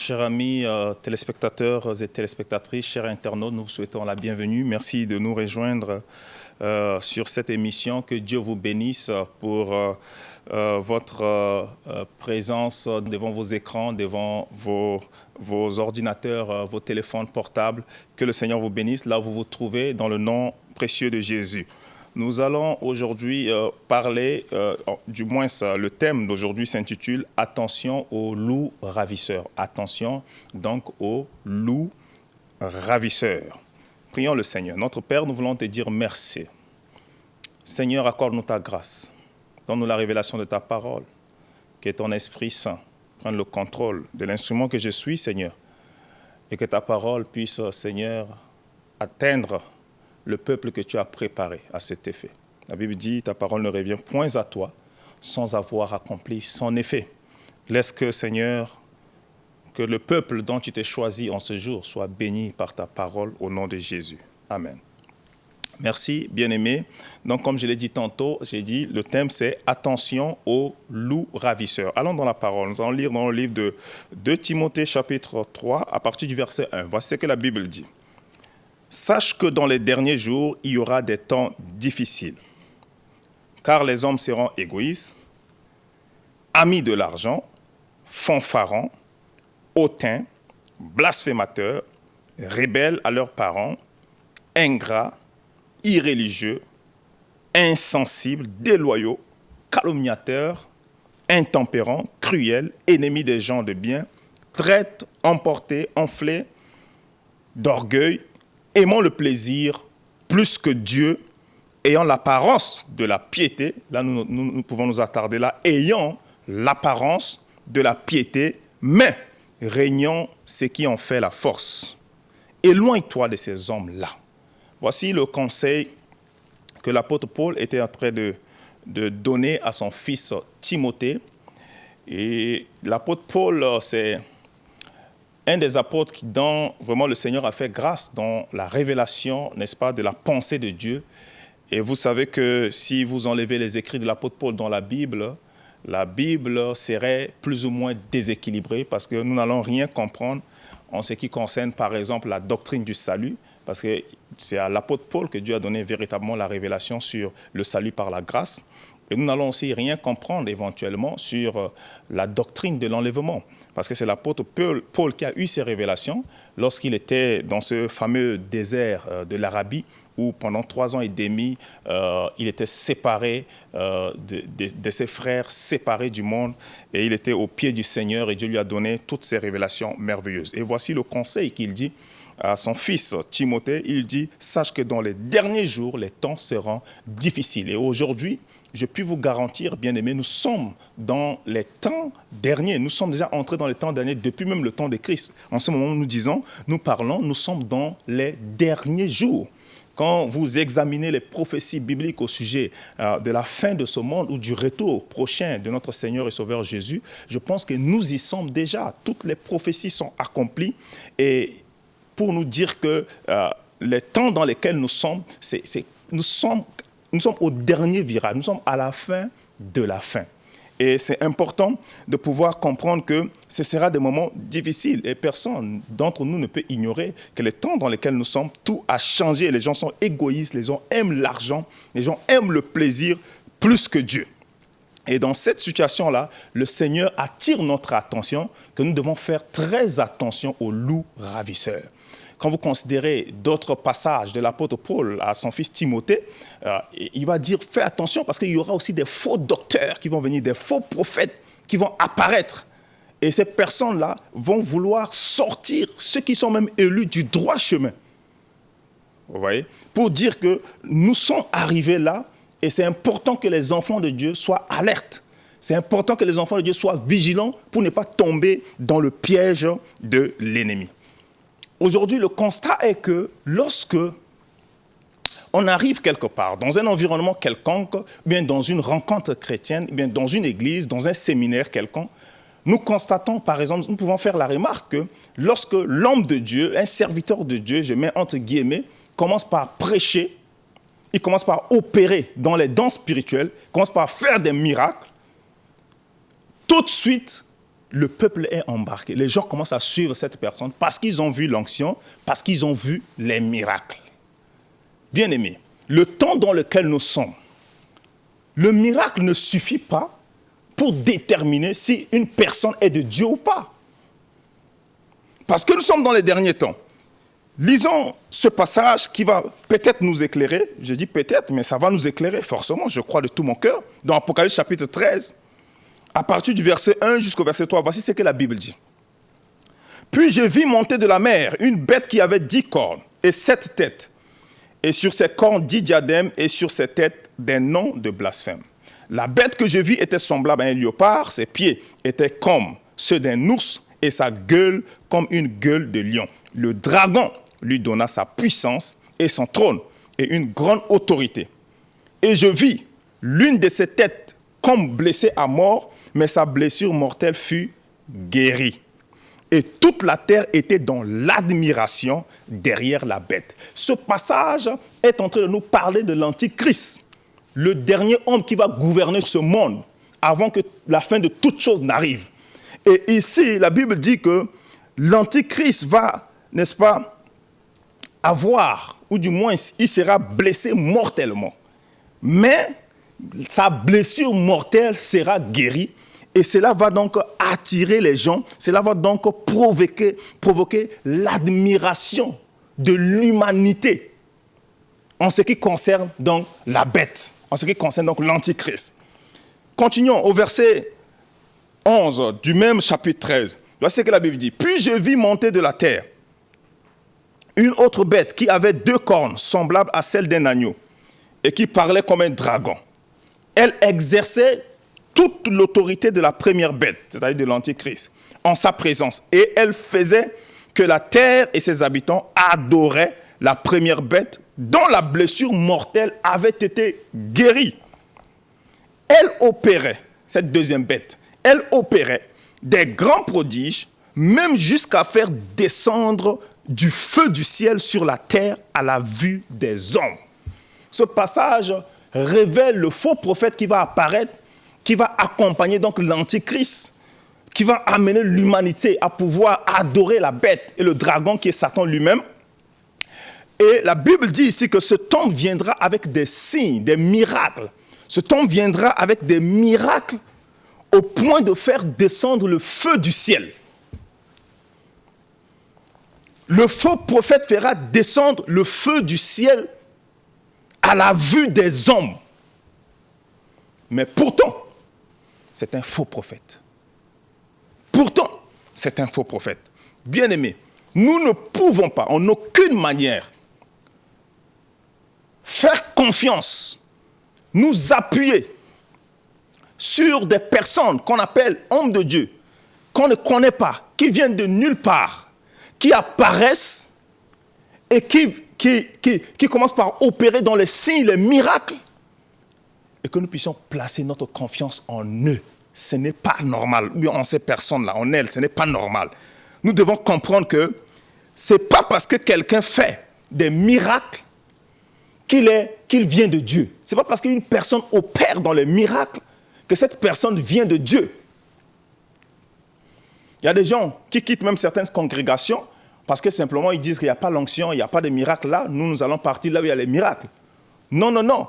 chers amis téléspectateurs et téléspectatrices, chers internautes, nous vous souhaitons la bienvenue. Merci de nous rejoindre sur cette émission. Que Dieu vous bénisse pour votre présence devant vos écrans, devant vos ordinateurs, vos téléphones portables. Que le Seigneur vous bénisse là où vous vous trouvez, dans le nom précieux de Jésus. Nous allons aujourd'hui parler, du moins le thème d'aujourd'hui s'intitule « Attention aux loups ravisseurs ». Attention donc aux loups ravisseurs. Prions le Seigneur. Notre Père, nous voulons te dire merci. Seigneur, accorde-nous ta grâce. Donne-nous la révélation de ta parole. Que ton Esprit Saint prenne le contrôle de l'instrument que je suis, Seigneur. Et que ta parole puisse, Seigneur, atteindre le peuple que tu as préparé à cet effet. La Bible dit, ta parole ne revient point à toi sans avoir accompli son effet. Laisse que, Seigneur, que le peuple dont tu t'es choisi en ce jour soit béni par ta parole au nom de Jésus. Amen. Merci, bien-aimés. Donc, comme je l'ai dit tantôt, j'ai dit, le thème c'est « Attention aux loups ravisseurs ». Allons dans la parole. Nous allons lire dans le livre de 2 Timothée, chapitre 3, à partir du verset 1. Voici ce que la Bible dit. Sache que dans les derniers jours, il y aura des temps difficiles, car les hommes seront égoïstes, amis de l'argent, fanfarons, hautains, blasphémateurs, rebelles à leurs parents, ingrats, irréligieux, insensibles, déloyaux, calomniateurs, intempérants, cruels, ennemis des gens de bien, traîtres, emportés, enflés d'orgueil, aimant le plaisir plus que Dieu, ayant l'apparence de la piété, là nous pouvons nous attarder là, ayant l'apparence de la piété, mais régnant ce qui en fait la force. Éloigne-toi de ces hommes-là. Voici le conseil que l'apôtre Paul était en train de donner à son fils Timothée. Et l'apôtre Paul, c'est un des apôtres qui, dont vraiment le Seigneur a fait grâce dans la révélation, n'est-ce pas, de la pensée de Dieu. Et vous savez que si vous enlevez les écrits de l'apôtre Paul dans la Bible serait plus ou moins déséquilibrée parce que nous n'allons rien comprendre en ce qui concerne, par exemple, la doctrine du salut, parce que c'est à l'apôtre Paul que Dieu a donné véritablement la révélation sur le salut par la grâce. Et nous n'allons aussi rien comprendre éventuellement sur la doctrine de l'enlèvement. Parce que c'est l'apôtre Paul qui a eu ces révélations lorsqu'il était dans ce fameux désert de l'Arabie où pendant 3 ans et demi, il était séparé de ses frères, séparé du monde. Et il était au pied du Seigneur et Dieu lui a donné toutes ces révélations merveilleuses. Et voici le conseil qu'il dit à son fils Timothée. Il dit « Sache que dans les derniers jours, les temps seront difficiles. » Et aujourd'hui, je puis vous garantir, bien-aimés, nous sommes dans les temps derniers. Nous sommes déjà entrés dans les temps derniers depuis même le temps de Christ. En ce moment, nous parlons, nous sommes dans les derniers jours. Quand vous examinez les prophéties bibliques au sujet de la fin de ce monde ou du retour prochain de notre Seigneur et Sauveur Jésus, je pense que nous y sommes déjà. Toutes les prophéties sont accomplies. Et pour nous dire que les temps dans lesquels nous sommes, nous sommes au dernier virage, nous sommes à la fin de la fin. Et c'est important de pouvoir comprendre que ce sera des moments difficiles et personne d'entre nous ne peut ignorer que les temps dans lesquels nous sommes, tout a changé. Les gens sont égoïstes, les gens aiment l'argent, les gens aiment le plaisir plus que Dieu. Et dans cette situation-là, le Seigneur attire notre attention que nous devons faire très attention aux loups ravisseurs. Quand vous considérez d'autres passages de l'apôtre Paul à son fils Timothée, il va dire « Fais attention parce qu'il y aura aussi des faux docteurs qui vont venir, des faux prophètes qui vont apparaître. Et ces personnes-là vont vouloir sortir ceux qui sont même élus du droit chemin. » Vous voyez? Pour dire que nous sommes arrivés là et c'est important que les enfants de Dieu soient alertes. C'est important que les enfants de Dieu soient vigilants pour ne pas tomber dans le piège de l'ennemi. Aujourd'hui, le constat est que lorsque on arrive quelque part, dans un environnement quelconque, bien dans une rencontre chrétienne, bien dans une église, dans un séminaire quelconque, nous constatons, par exemple, nous pouvons faire la remarque que lorsque l'homme de Dieu, un serviteur de Dieu, je mets entre guillemets, commence par prêcher, il commence par opérer dans les dons spirituels, commence par faire des miracles, tout de suite, le peuple est embarqué. Les gens commencent à suivre cette personne parce qu'ils ont vu l'onction, parce qu'ils ont vu les miracles. Bien-aimés, le temps dans lequel nous sommes, le miracle ne suffit pas pour déterminer si une personne est de Dieu ou pas. Parce que nous sommes dans les derniers temps. Lisons ce passage qui va peut-être nous éclairer. Je dis peut-être, mais ça va nous éclairer forcément, je crois de tout mon cœur. Dans Apocalypse chapitre 13, à partir du verset 1 jusqu'au verset 3, voici ce que la Bible dit. Puis je vis monter de la mer une bête qui avait 10 cornes et 7 têtes. Et sur ses cornes 10 diadèmes et sur ses têtes des noms de blasphème. La bête que je vis était semblable à un léopard, ses pieds étaient comme ceux d'un ours et sa gueule comme une gueule de lion. Le dragon lui donna sa puissance et son trône et une grande autorité. Et je vis l'une de ses têtes comme blessée à mort, mais sa blessure mortelle fut guérie. Et toute la terre était dans l'admiration derrière la bête. Ce passage est en train de nous parler de l'Antichrist, le dernier homme qui va gouverner ce monde avant que la fin de toute chose n'arrive. Et ici, la Bible dit que l'Antichrist va, n'est-ce pas, avoir, ou du moins il sera blessé mortellement. Mais sa blessure mortelle sera guérie. Et cela va donc attirer les gens, cela va donc provoquer l'admiration de l'humanité en ce qui concerne donc la bête, en ce qui concerne donc l'Antichrist. Continuons au verset 11 du même chapitre 13. Voici ce que la Bible dit. Puis je vis monter de la terre une autre bête qui avait 2 cornes semblables à celles d'un agneau et qui parlait comme un dragon. Elle exerçait toute l'autorité de la première bête, c'est-à-dire de l'Antichrist, en sa présence. Et elle faisait que la terre et ses habitants adoraient la première bête dont la blessure mortelle avait été guérie. Elle opérait, cette deuxième bête, elle opérait des grands prodiges, même jusqu'à faire descendre du feu du ciel sur la terre à la vue des hommes. Ce passage révèle le faux prophète qui va apparaître, qui va accompagner donc l'Antichrist, qui va amener l'humanité à pouvoir adorer la bête et le dragon qui est Satan lui-même. Et la Bible dit ici que ce temps viendra avec des signes, des miracles. Ce temps viendra avec des miracles au point de faire descendre le feu du ciel. Le faux prophète fera descendre le feu du ciel à la vue des hommes. Mais pourtant, c'est un faux prophète. Pourtant, c'est un faux prophète. Bien-aimés, nous ne pouvons pas, en aucune manière, faire confiance, nous appuyer sur des personnes qu'on appelle hommes de Dieu, qu'on ne connaît pas, qui viennent de nulle part, qui apparaissent et qui commencent par opérer dans les signes, les miracles, et que nous puissions placer notre confiance en eux. Ce n'est pas normal. Oui, en ces personnes-là, en elles, ce n'est pas normal. Nous devons comprendre que ce n'est pas parce que quelqu'un fait des miracles qu'il vient de Dieu. Ce n'est pas parce qu'une personne opère dans les miracles que cette personne vient de Dieu. Il y a des gens qui quittent même certaines congrégations parce que simplement ils disent qu'il n'y a pas l'onction, il n'y a pas de miracle là, nous allons partir là où il y a les miracles. Non, non, non.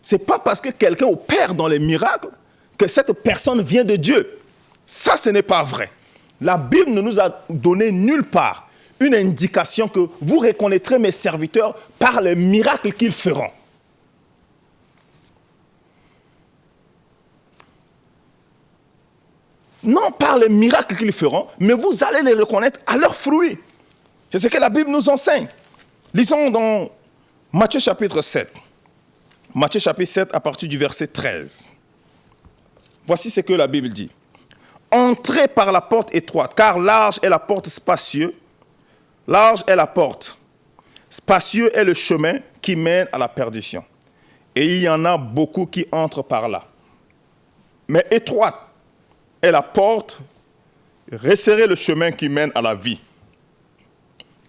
Ce n'est pas parce que quelqu'un opère dans les miracles que cette personne vient de Dieu. Ça, ce n'est pas vrai. La Bible ne nous a donné nulle part une indication que vous reconnaîtrez mes serviteurs par les miracles qu'ils feront. Non par les miracles qu'ils feront, mais vous allez les reconnaître à leurs fruits. C'est ce que la Bible nous enseigne. Lisons dans Matthieu chapitre 7. Matthieu chapitre 7 à partir du verset 13. Voici ce que la Bible dit. Entrez par la porte étroite, car large est la porte spacieuse. Large est la porte. Spacieux est le chemin qui mène à la perdition. Et il y en a beaucoup qui entrent par là. Mais étroite est la porte, resserrez le chemin qui mène à la vie.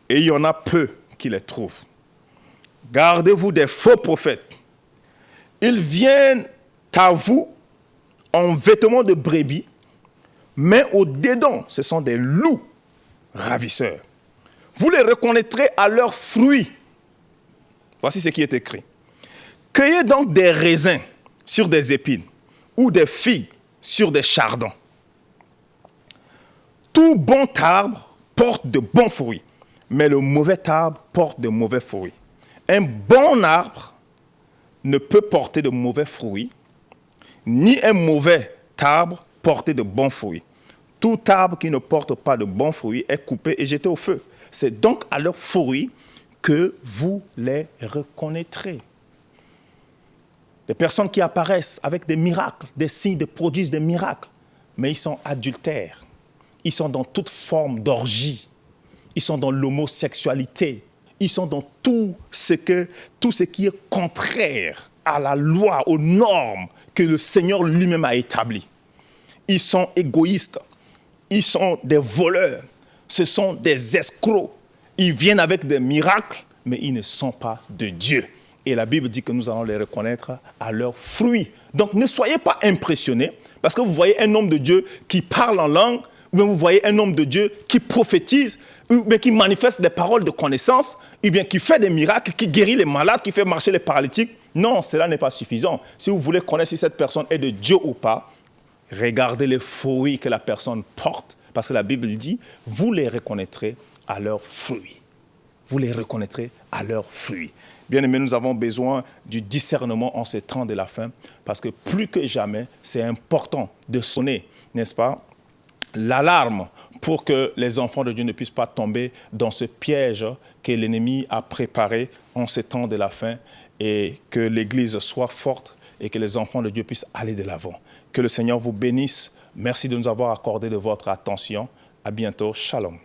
Et il y en a peu qui les trouvent. Gardez-vous des faux prophètes. Ils viennent à vous en vêtements de brebis, mais au-dedans, ce sont des loups ravisseurs. Vous les reconnaîtrez à leurs fruits. Voici ce qui est écrit. Cueillez donc des raisins sur des épines ou des figues sur des chardons. Tout bon arbre porte de bons fruits, mais le mauvais arbre porte de mauvais fruits. Un bon arbre ne peut porter de mauvais fruits, ni un mauvais arbre porter de bons fruits. Tout arbre qui ne porte pas de bons fruits est coupé et jeté au feu. C'est donc à leurs fruits que vous les reconnaîtrez. Des personnes qui apparaissent avec des miracles, des signes, produisent des miracles, mais ils sont adultères. Ils sont dans toute forme d'orgie. Ils sont dans l'homosexualité. Ils sont dans tout ce qui est contraire à la loi, aux normes que le Seigneur lui-même a établies. Ils sont égoïstes. Ils sont des voleurs. Ce sont des escrocs. Ils viennent avec des miracles, mais ils ne sont pas de Dieu. Et la Bible dit que nous allons les reconnaître à leurs fruits. Donc ne soyez pas impressionnés parce que vous voyez un homme de Dieu qui parle en langue, ou bien vous voyez un homme de Dieu qui prophétise, ou bien qui manifeste des paroles de connaissance, ou bien qui fait des miracles, qui guérit les malades, qui fait marcher les paralytiques. Non, cela n'est pas suffisant. Si vous voulez connaître si cette personne est de Dieu ou pas, regardez les fruits que la personne porte, parce que la Bible dit, vous les reconnaîtrez à leurs fruits. Vous les reconnaîtrez à leurs fruits. Bien-aimés, nous avons besoin du discernement en ces temps de la fin, parce que plus que jamais, c'est important de sonner, n'est-ce pas, l'alarme pour que les enfants de Dieu ne puissent pas tomber dans ce piège que l'ennemi a préparé en ces temps de la fin, et que l'Église soit forte et que les enfants de Dieu puissent aller de l'avant. Que le Seigneur vous bénisse. Merci de nous avoir accordé de votre attention. À bientôt. Shalom.